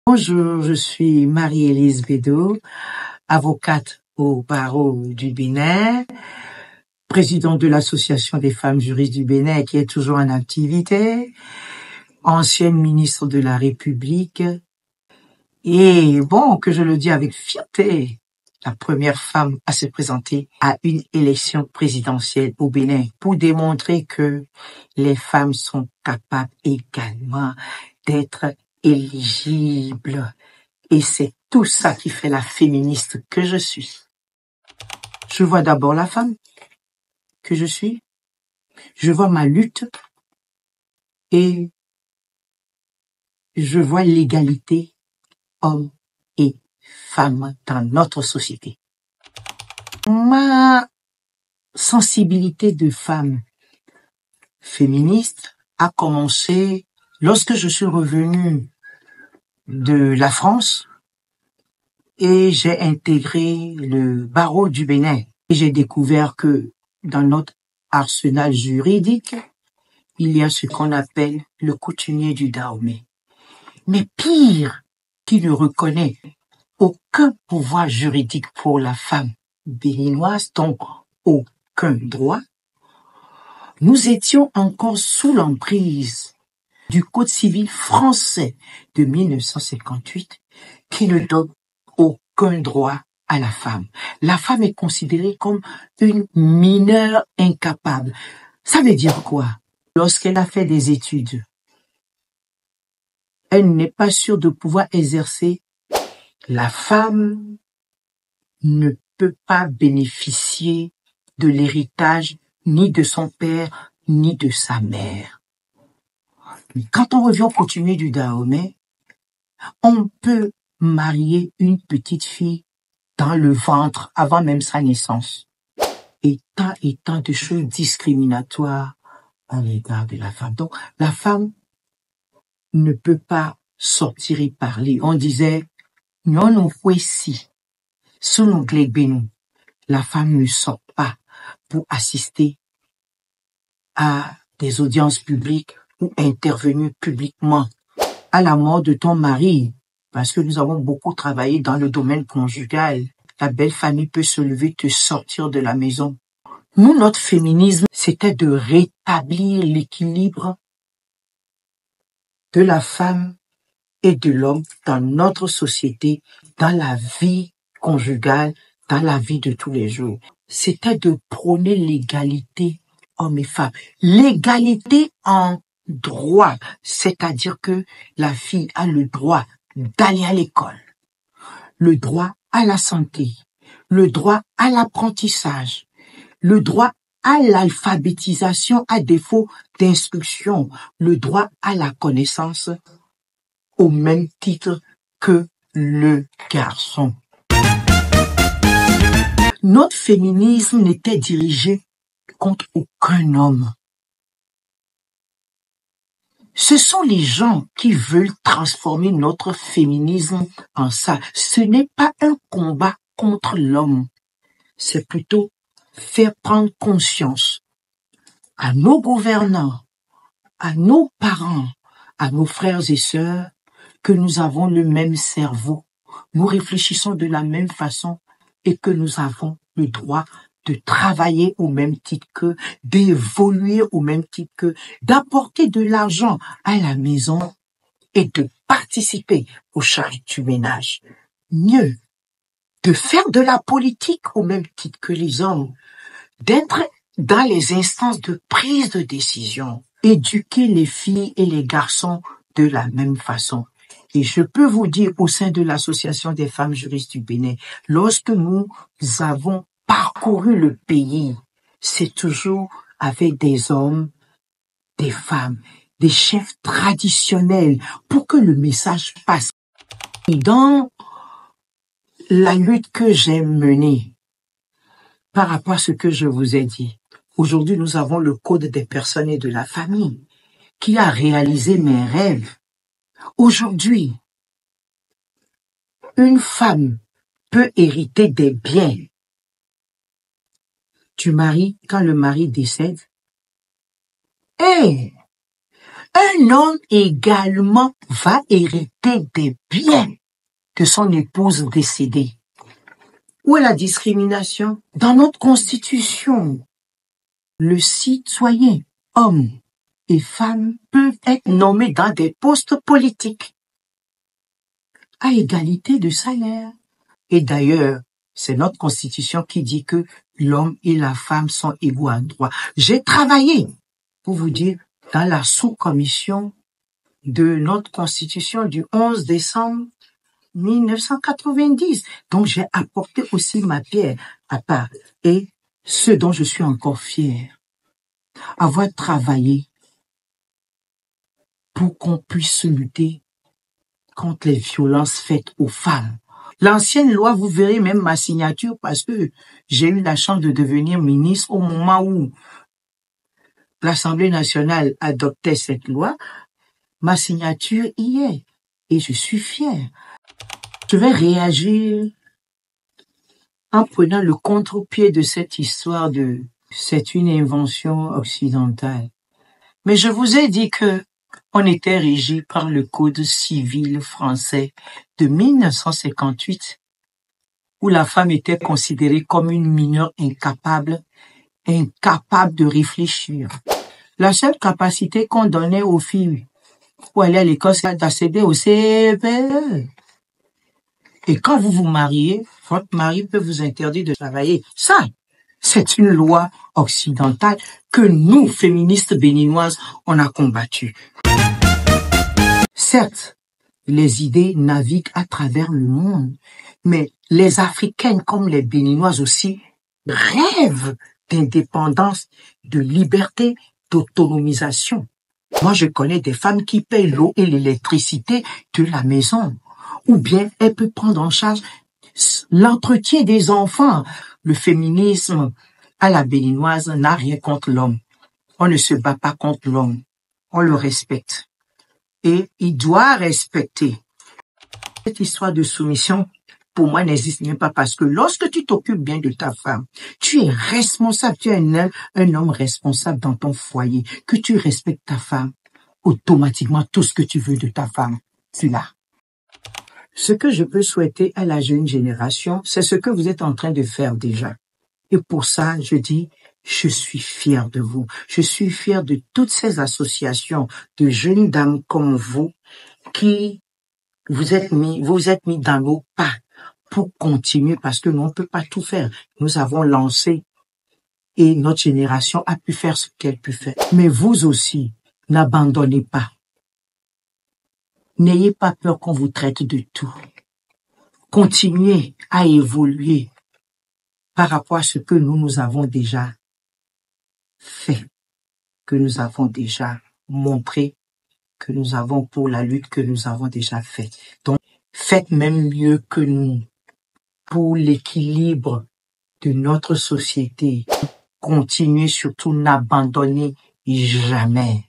Bonjour, je suis Marie-Élise Bédot, avocate au barreau du Bénin, présidente de l'Association des femmes juristes du Bénin qui est toujours en activité, ancienne ministre de la République et que je le dis avec fierté, la première femme à se présenter à une élection présidentielle au Bénin pour démontrer que les femmes sont capables également d'être éligibles. Et c'est tout ça qui fait la féministe que je suis. Je vois d'abord la femme que je suis, je vois ma lutte et je vois l'égalité hommes et femmes dans notre société. Ma sensibilité de femme féministe a commencé lorsque je suis revenue de la France et j'ai intégré le barreau du Bénin. Et j'ai découvert que dans notre arsenal juridique, il y a ce qu'on appelle le coutumier du Dahomey. Mais pire, qui ne reconnaît aucun pouvoir juridique pour la femme béninoise, donc aucun droit, nous étions encore sous l'emprise du Code civil français de 1958 qui ne donne aucun droit à la femme. La femme est considérée comme une mineure incapable. Ça veut dire quoi? Lorsqu'elle a fait des études, elle n'est pas sûre de pouvoir exercer. La femme ne peut pas bénéficier de l'héritage ni de son père, ni de sa mère. Mais quand on revient au coutumier du Dahomey, on peut marier une petite fille dans le ventre avant même sa naissance. Et tant de choses discriminatoires à l'égard de la femme. Donc, la femme ne peut pas sortir et parler. On disait, non, non, voici, sous nos glébénou. La femme ne sort pas pour assister à des audiences publiques ou intervenir publiquement à la mort de ton mari. Parce que nous avons beaucoup travaillé dans le domaine conjugal. La belle famille peut se lever, te sortir de la maison. Nous, notre féminisme, c'était de rétablir l'équilibre de la femme et de l'homme dans notre société, dans la vie conjugale, dans la vie de tous les jours. C'était de prôner l'égalité hommes et femmes. L'égalité en droit, c'est-à-dire que la fille a le droit d'aller à l'école, le droit à la santé, le droit à l'apprentissage, le droit à l'alphabétisation à défaut d'instruction, le droit à la connaissance au même titre que le garçon. Notre féminisme n'était dirigé contre aucun homme. Ce sont les gens qui veulent transformer notre féminisme en ça. Ce n'est pas un combat contre l'homme. C'est plutôt faire prendre conscience à nos gouvernants, à nos parents, à nos frères et sœurs que nous avons le même cerveau. Nous réfléchissons de la même façon et que nous avons le droit de travailler au même titre qu'eux, d'évoluer au même titre qu'eux, d'apporter de l'argent à la maison et de participer aux charges du ménage. Mieux, de faire de la politique au même titre que les hommes, d'être dans les instances de prise de décision, éduquer les filles et les garçons de la même façon. Et je peux vous dire, au sein de l'Association des femmes juristes du Bénin, lorsque nous avons parcouru le pays, c'est toujours avec des hommes, des femmes, des chefs traditionnels pour que le message passe. Et dans la lutte que j'ai menée par rapport à ce que je vous ai dit, aujourd'hui nous avons le Code des personnes et de la famille qui a réalisé mes rêves. Aujourd'hui, une femme peut hériter des biens du mari quand le mari décède. Et Un homme également va hériter des biens de son épouse décédée. Où est la discrimination? Dans notre constitution, le citoyen, homme et femme, peuvent être nommés dans des postes politiques à égalité de salaire. Et d'ailleurs, c'est notre constitution qui dit que l'homme et la femme sont égaux en droit. J'ai travaillé, pour vous dire, dans la sous-commission de notre constitution du 11 décembre 1990. Donc, j'ai apporté aussi ma pierre à part. Et ce dont je suis encore fier, avoir travaillé pour qu'on puisse lutter contre les violences faites aux femmes. L'ancienne loi, vous verrez même ma signature parce que j'ai eu la chance de devenir ministre au moment où l'Assemblée nationale adoptait cette loi. Ma signature y est et je suis fier. Je vais réagir en prenant le contre-pied de cette histoire de c'est une invention occidentale. Mais je vous ai dit que on était régi par le Code civil français de 1958, où la femme était considérée comme une mineure incapable de réfléchir. La seule capacité qu'on donnait aux filles pour aller à l'école, c'est d'accéder au CPE. Et quand vous vous mariez, votre mari peut vous interdire de travailler. Ça, c'est une loi occidentale que nous, féministes béninoises, on a combattue. Certes, les idées naviguent à travers le monde, mais les Africaines comme les Béninoises aussi rêvent d'indépendance, de liberté, d'autonomisation. Moi, je connais des femmes qui payent l'eau et l'électricité de la maison, ou bien elles peuvent prendre en charge l'entretien des enfants. Le féminisme à la béninoise n'a rien contre l'homme. On ne se bat pas contre l'homme, on le respecte. Et il doit respecter. Cette histoire de soumission, pour moi, n'existe même pas parce que lorsque tu t'occupes bien de ta femme, tu es responsable, tu es un homme responsable dans ton foyer, que tu respectes ta femme, automatiquement, tout ce que tu veux de ta femme, tu l'as. Ce que je peux souhaiter à la jeune génération, c'est ce que vous êtes en train de faire déjà. Et pour ça, je dis, je suis fier de vous. Je suis fier de toutes ces associations de jeunes dames comme vous qui vous êtes mis dans nos pas pour continuer parce que nous on ne peut pas tout faire. Nous avons lancé et notre génération a pu faire ce qu'elle peut faire. Mais vous aussi, n'abandonnez pas. N'ayez pas peur qu'on vous traite de tout. Continuez à évoluer par rapport à ce que nous avons déjà fait, que nous avons déjà montré, que nous avons pour la lutte que nous avons déjà faite. Donc, faites même mieux que nous pour l'équilibre de notre société. Continuez surtout, n'abandonnez jamais.